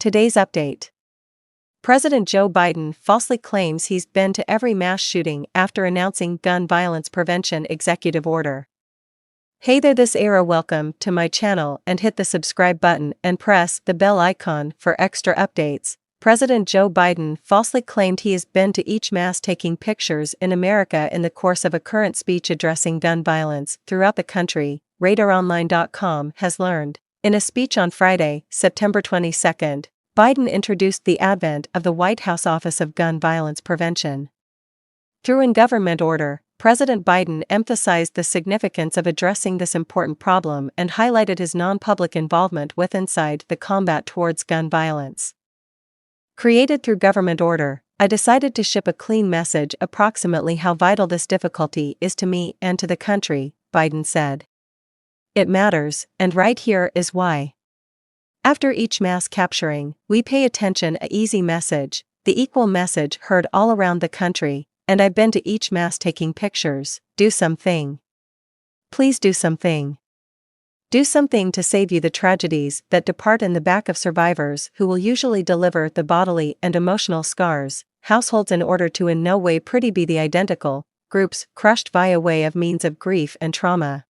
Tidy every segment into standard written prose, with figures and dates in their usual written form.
Today's update. President Joe Biden falsely claims he's been to every mass shooting after announcing gun violence prevention executive order. Hey there, this era, welcome to my channel and hit the subscribe button and press the bell icon for extra updates. President Joe Biden falsely claimed he has been to each mass taking pictures in America in the course of a current speech addressing gun violence throughout the country, RadarOnline.com has learned. In a speech on Friday, September 22, Biden introduced the advent of the White House Office of Gun Violence Prevention. Through a government order, President Biden emphasized the significance of addressing this important problem and highlighted his non-public involvement with inside the combat towards gun violence. Created through government order, I decided to ship a clean message approximately how vital this difficulty is to me and to the country, Biden said. It matters, and right here is why. After each mass capturing, we pay attention a easy message, the equal message heard all around the country, and I've been to each mass taking pictures. Do something. Please do something. Do something to save you the tragedies that depart in the back of survivors who will usually deliver the bodily and emotional scars, households in order to in no way pretty be the identical, groups crushed via way of means of grief and trauma.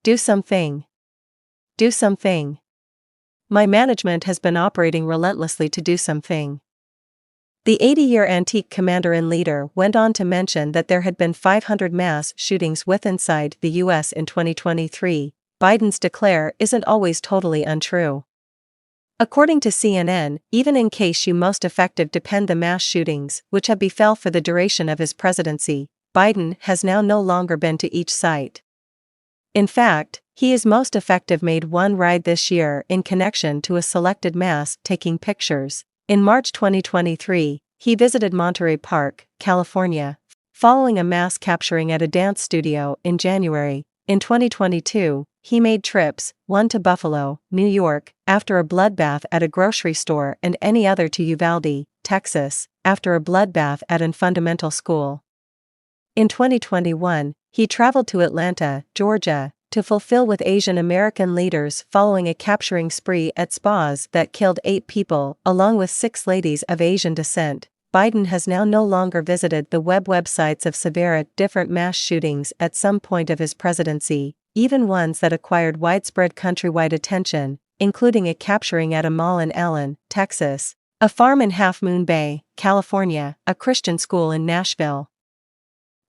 Do something. Do something. My management has been operating relentlessly to do something. The 80-year antique commander and leader went on to mention that there had been 500 mass shootings with inside the U.S. in 2023. Biden's declare isn't always totally untrue. According to CNN, even in case you most effective depend the mass shootings which have befell for the duration of his presidency, Biden has now no longer been to each site. In fact, he is most effective made one ride this year in connection to a selected mass taking pictures. In March 2023, he visited Monterey Park, California, following a mass capturing at a dance studio in January. In 2022, he made trips, one to Buffalo, New York, after a bloodbath at a grocery store, and any other to Uvalde, Texas, after a bloodbath at a fundamental school. In 2021, he traveled to Atlanta, Georgia, to fulfill with Asian American leaders following a capturing spree at spas that killed 8 people, along with 6 ladies of Asian descent. Biden has now no longer visited the websites of severe different mass shootings at some point of his presidency, even ones that acquired widespread countrywide attention, including a capturing at a mall in Allen, Texas, a farm in Half Moon Bay, California, a Christian school in Nashville,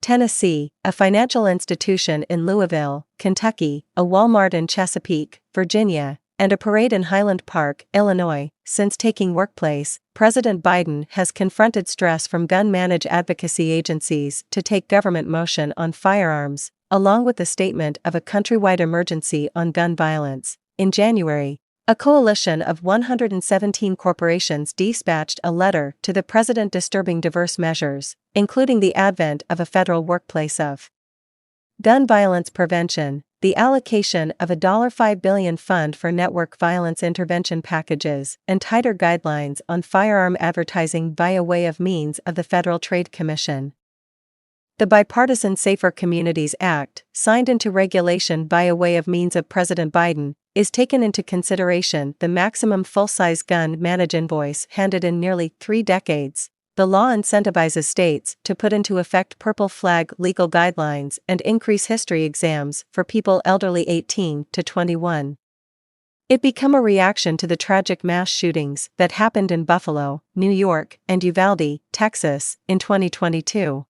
Tennessee, a financial institution in Louisville, Kentucky, a Walmart in Chesapeake, Virginia, and a parade in Highland Park, Illinois. Since taking workplace, President Biden has confronted stress from gun manage advocacy agencies to take government motion on firearms, along with the statement of a countrywide emergency on gun violence. In January, a coalition of 117 corporations dispatched a letter to the president disturbing diverse measures, including the advent of a federal workplace of gun violence prevention, the allocation of a $5 billion fund for network violence intervention packages, and tighter guidelines on firearm advertising via way of means of the Federal Trade Commission. The bipartisan Safer Communities Act, signed into regulation via way of means of President Biden, is taken into consideration the maximum full-size gun manage invoice handed in nearly 3 decades. The law incentivizes states to put into effect purple flag legal guidelines and increase history exams for people elderly 18 to 21. It became a reaction to the tragic mass shootings that happened in Buffalo, New York, and Uvalde, Texas, in 2022.